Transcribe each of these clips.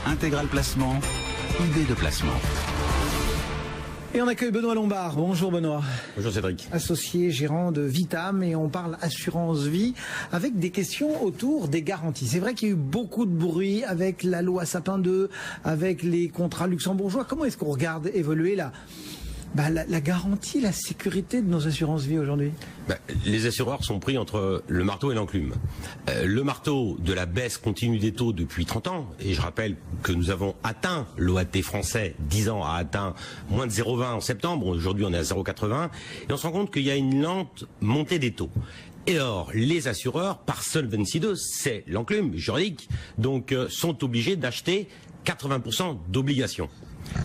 Intégral Placement, idée de placement. Et on accueille Benoît Lombard. Bonjour Benoît. Bonjour Cédric. Associé gérant de Vitam, et on parle assurance vie avec des questions autour des garanties. C'est vrai qu'il y a eu beaucoup de bruit avec la loi Sapin 2, avec les contrats luxembourgeois. Comment est-ce qu'on regarde évoluer la garantie, la sécurité de nos assurances vie aujourd'hui? Les assureurs sont pris entre le marteau et l'enclume. Le marteau de la baisse continue des taux depuis 30 ans, et je rappelle que nous avons atteint, l'OAT français, 10 ans, a atteint moins de 0,20 en septembre, aujourd'hui on est à 0,80, et on se rend compte qu'il y a une lente montée des taux. Et or, les assureurs, par Solvency 2, c'est l'enclume juridique, donc sont obligés d'acheter 80% d'obligations.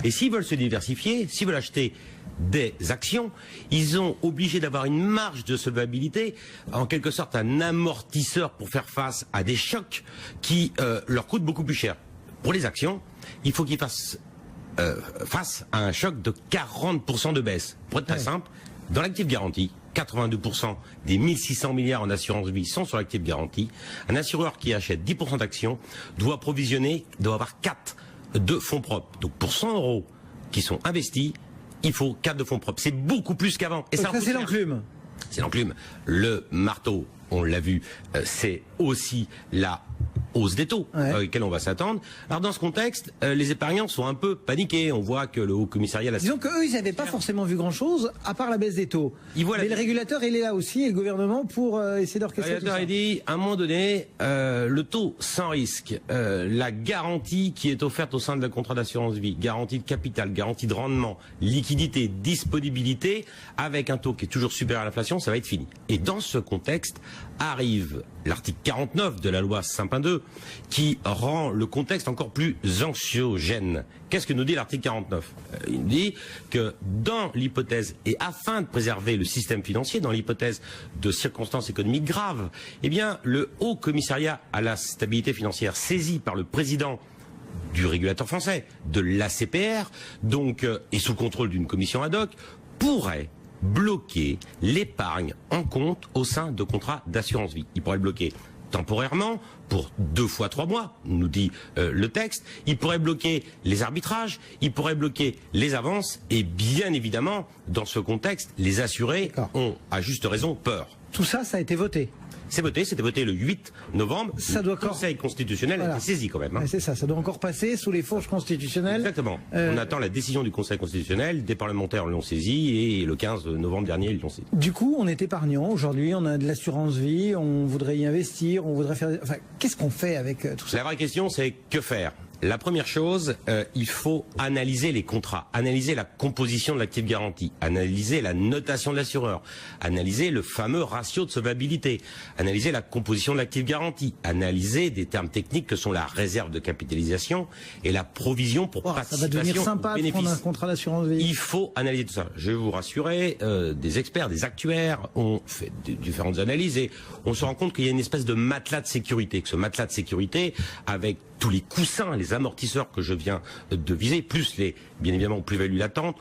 Et s'ils veulent se diversifier, s'ils veulent acheter des actions, ils sont obligés d'avoir une marge de solvabilité, en quelque sorte un amortisseur pour faire face à des chocs qui leur coûtent beaucoup plus cher. Pour les actions, il faut qu'ils fassent face à un choc de 40% de baisse. Pour être très simple, dans l'actif garanti, 82% des 1600 milliards en assurance vie sont sur l'actif garanti. Un assureur qui achète 10% d'actions doit avoir 4 de fonds propres. Donc pour 100 euros qui sont investis, il faut 4 de fonds propres. C'est beaucoup plus qu'avant. Et ça c'est l'enclume. C'est l'enclume. Le marteau, on l'a vu, c'est aussi la hausse des taux auxquels on va s'attendre. Alors dans ce contexte, les épargnants sont un peu paniqués. On voit que le Haut Commissariat... Disons qu'eux, ils n'avaient pas forcément vu grand-chose, à part la baisse des taux. Mais le régulateur, il est là aussi, et le gouvernement, pour essayer d'orchestrer tout ça. Le régulateur a dit, à un moment donné, le taux sans risque, la garantie qui est offerte au sein de la contrat d'assurance vie, garantie de capital, garantie de rendement, liquidité, disponibilité, avec un taux qui est toujours supérieur à l'inflation, ça va être fini. Et dans ce contexte, arrive l'article 49 de la loi Sapin 2, qui rend le contexte encore plus anxiogène. Qu'est-ce que nous dit l'article 49 ? Il dit que dans l'hypothèse, et afin de préserver le système financier, dans l'hypothèse de circonstances économiques graves, eh bien, le Haut Commissariat à la stabilité financière, saisi par le président du régulateur français, de l'ACPR, donc, et sous contrôle d'une commission ad hoc, pourrait bloquer l'épargne en compte au sein de contrats d'assurance vie. Il pourrait le bloquer temporairement, pour 2 fois 3 mois, nous dit le texte. Il pourrait bloquer les arbitrages, il pourrait bloquer les avances, et bien évidemment, dans ce contexte, les assurés ont, à juste raison, peur. Tout ça, ça a été voté. C'est voté, c'était voté le 8 novembre. Ça doit le Conseil constitutionnel a été saisi quand même. Hein. C'est ça doit encore passer sous les fourches constitutionnelles. Exactement. On attend la décision du Conseil constitutionnel, des parlementaires l'ont saisi, et le 15 novembre dernier, ils l'ont saisi. Du coup, on est épargnant. Aujourd'hui, on a de l'assurance vie, on voudrait y investir, on voudrait faire... Enfin, qu'est-ce qu'on fait avec tout ça? La vraie question, c'est que faire? La première chose, il faut analyser les contrats, analyser la composition de l'actif garanti, analyser la notation de l'assureur, analyser le fameux ratio de solvabilité, analyser la composition de l'actif garanti, analyser des termes techniques que sont la réserve de capitalisation et la provision pour participation. Ça va devenir sympa de prendre un contrat d'assurance vie. Il faut analyser tout ça. Je vais vous rassurer, des experts, des actuaires ont fait différentes analyses et on se rend compte qu'il y a une espèce de matelas de sécurité, que ce matelas de sécurité, avec tous les coussins, les amortisseurs que je viens de viser, plus les, bien évidemment, plus-values latentes,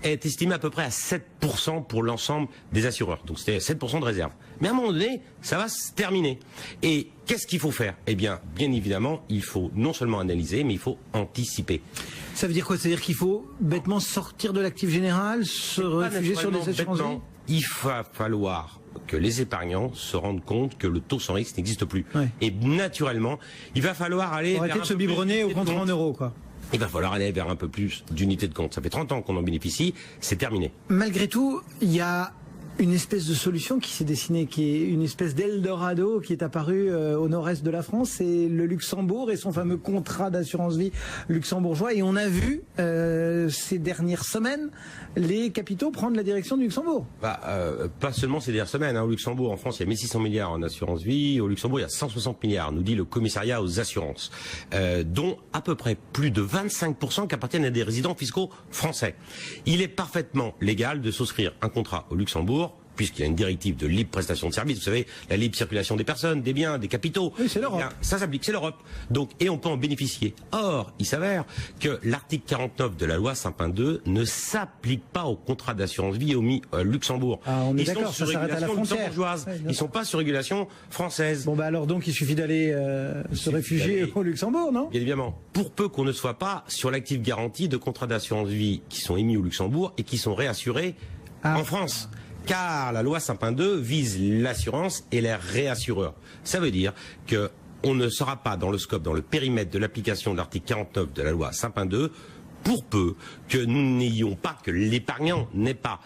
est estimé à peu près à 7% pour l'ensemble des assureurs. Donc c'était 7% de réserve. Mais à un moment donné, ça va se terminer. Et qu'est-ce qu'il faut faire? Eh bien évidemment, il faut non seulement analyser, mais il faut anticiper. Ça veut dire quoi? C'est-à-dire qu'il faut bêtement sortir de l'actif général, se réfugier sur des assurances vie? Il va falloir que les épargnants se rendent compte que le taux sans risque n'existe plus. Et naturellement, il va falloir aller arrêter de se biberonner au contrat en euros, quoi. Il va falloir aller vers un peu plus d'unités de compte. Ça fait 30 ans qu'on en bénéficie, c'est terminé. Malgré tout, il y a une espèce de solution qui s'est dessinée, qui est une espèce d'Eldorado qui est apparue au nord-est de la France, c'est le Luxembourg et son fameux contrat d'assurance vie luxembourgeois. Et on a vu ces dernières semaines les capitaux prendre la direction du Luxembourg. Pas seulement ces dernières semaines. Au Luxembourg, en France, il y a 1600 milliards en assurance vie. Au Luxembourg, il y a 160 milliards, nous dit le commissariat aux assurances, dont à peu près plus de 25% qui appartiennent à des résidents fiscaux français. Il est parfaitement légal de souscrire un contrat au Luxembourg puisqu'il y a une directive de libre prestation de services, vous savez, la libre circulation des personnes, des biens, des capitaux. Oui, c'est l'Europe. Ça s'applique, c'est l'Europe. Donc, et on peut en bénéficier. Or, il s'avère que l'article 49 de la loi Sapin 2 ne s'applique pas aux contrats d'assurance vie émis au Luxembourg. On est Ils sont d'accord, sur ça s'arrête à la régulation frontière. luxembourgeoise. Ouais, Ils sont pas sur régulation française. Bon, alors donc, il suffit d'aller se réfugier au Luxembourg, non? Bien évidemment. Pour peu qu'on ne soit pas sur l'actif garantie de contrats d'assurance vie qui sont émis au Luxembourg et qui sont réassurés en France. Car la loi Sapin 2 vise l'assurance et les réassureurs. Ça veut dire que on ne sera pas dans le scope, dans le périmètre de l'application de l'article 49 de la loi Sapin 2, pour peu que nous n'ayons pas, que l'épargnant n'ait pas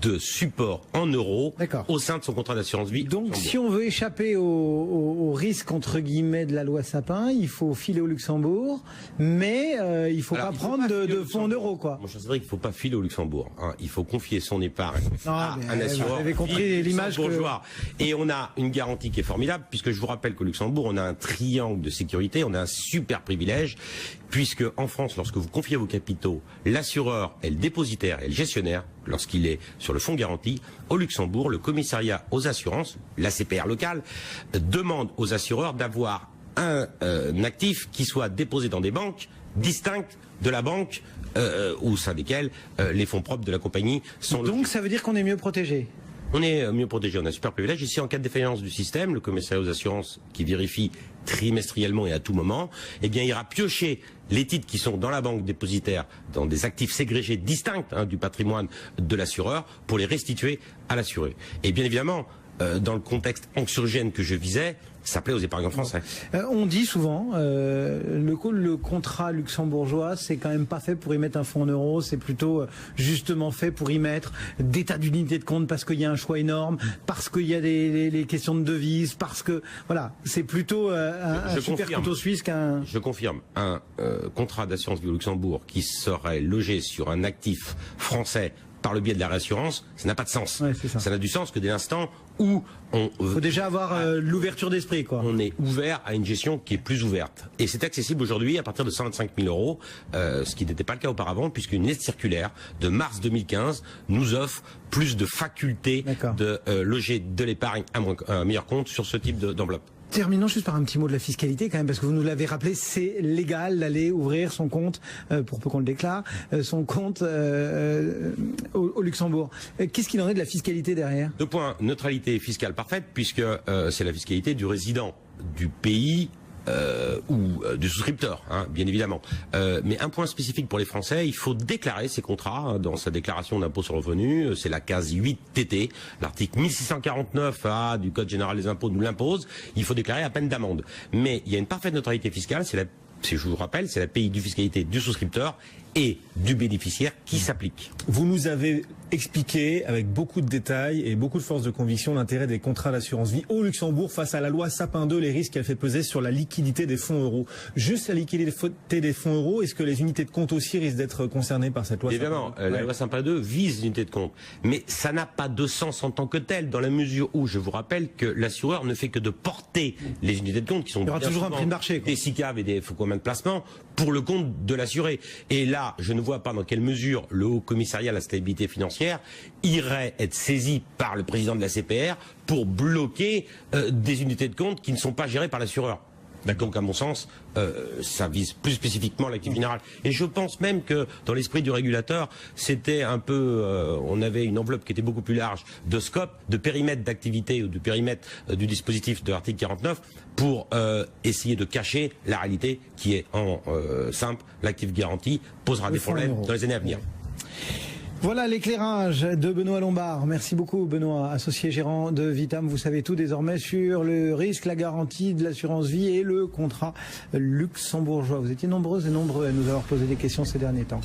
de support en euros au sein de son contrat d'assurance vie. Donc, si on veut échapper au risque, entre guillemets, de la loi Sapin, il faut filer au Luxembourg, mais il ne faut pas prendre de fonds en euros, quoi. Mon cher Cédric, il ne faut pas filer au Luxembourg. Hein. Il faut confier son épargne à un assureur. Vous avez compris l'image que... Et on a une garantie qui est formidable, puisque je vous rappelle qu'au Luxembourg, on a un triangle de sécurité, on a un super privilège, puisque en France, lorsque vous confiez vos capitaux, l'assureur est le dépositaire et le gestionnaire, lorsqu'il est sur le fonds garanti. Au Luxembourg, le commissariat aux assurances, l'ACPR locale, demande aux assureurs d'avoir un actif qui soit déposé dans des banques distinctes de la banque au sein desquelles les fonds propres de la compagnie sont... Donc ça veut dire qu'on est mieux protégé? On est mieux protégé, on a un super privilège. Ici, en cas de défaillance du système, le commissariat aux assurances, qui vérifie trimestriellement et à tout moment, eh bien, ira piocher les titres qui sont dans la banque dépositaire, dans des actifs ségrégés distincts du patrimoine de l'assureur, pour les restituer à l'assuré. Et bien évidemment, dans le contexte anxiogène que je visais, ça plaît aux épargnants français. On dit souvent, le contrat luxembourgeois, c'est quand même pas fait pour y mettre un fonds en euros, c'est plutôt justement fait pour y mettre des tas d'unités de compte parce qu'il y a un choix énorme, parce qu'il y a les questions de devises, parce que, voilà, c'est plutôt un super couteau suisse qu'un... Je confirme, un contrat d'assurance vie au Luxembourg qui serait logé sur un actif français par le biais de la réassurance, ça n'a pas de sens. Ouais, ça n'a du sens que dès l'instant où on... faut déjà avoir l'ouverture d'esprit, quoi. On est ouvert à une gestion qui est plus ouverte. Et c'est accessible aujourd'hui à partir de 125 000 euros, ce qui n'était pas le cas auparavant, puisqu'une lettre circulaire de mars 2015 nous offre plus de facultés de loger de l'épargne à un meilleur compte sur ce type d'enveloppe. Terminons juste par un petit mot de la fiscalité quand même, parce que vous nous l'avez rappelé, c'est légal d'aller ouvrir son compte, pour peu qu'on le déclare, son compte au Luxembourg. Qu'est-ce qu'il en est de la fiscalité derrière? 2 points. Neutralité fiscale parfaite, puisque c'est la fiscalité du résident du pays ou du souscripteur, bien évidemment. Mais un point spécifique pour les Français, il faut déclarer ces contrats dans sa déclaration d'impôt sur le revenu. C'est la case 8 TT. L'article 1649A du Code général des impôts nous l'impose. Il faut déclarer à peine d'amende. Mais il y a une parfaite neutralité fiscale. Je vous rappelle, c'est la pays du fiscalité du souscripteur et du bénéficiaire qui s'applique. Vous nous avez expliqué avec beaucoup de détails et beaucoup de force de conviction l'intérêt des contrats d'assurance vie au Luxembourg face à la loi Sapin 2, les risques qu'elle fait peser sur la liquidité des fonds euros. Juste la liquidité des fonds euros, est-ce que les unités de compte aussi risquent d'être concernées par cette loi Évidemment, la loi Sapin 2 vise les unités de compte. Mais ça n'a pas de sens en tant que tel, dans la mesure où je vous rappelle que l'assureur ne fait que de porter les unités de compte qui sont... Il y aura toujours un prix de marché, des SICAV et des fonds communs de placement pour le compte de l'assuré. Et là, je ne vois pas dans quelle mesure le Haut Commissariat à la stabilité financière irait être saisi par le président de la CPR pour bloquer des unités de compte qui ne sont pas gérées par l'assureur. Donc, à mon sens, ça vise plus spécifiquement l'actif général. Et je pense même que, dans l'esprit du régulateur, c'était un peu... on avait une enveloppe qui était beaucoup plus large de scope, de périmètre d'activité ou de périmètre du dispositif de l'article 49 pour essayer de cacher la réalité qui est en simple. L'actif garanti posera des problèmes dans les années à venir. Voilà l'éclairage de Benoît Lombard. Merci beaucoup Benoît, associé gérant de Vitam. Vous savez tout désormais sur le risque, la garantie de l'assurance vie et le contrat luxembourgeois. Vous étiez nombreuses et nombreux à nous avoir posé des questions ces derniers temps.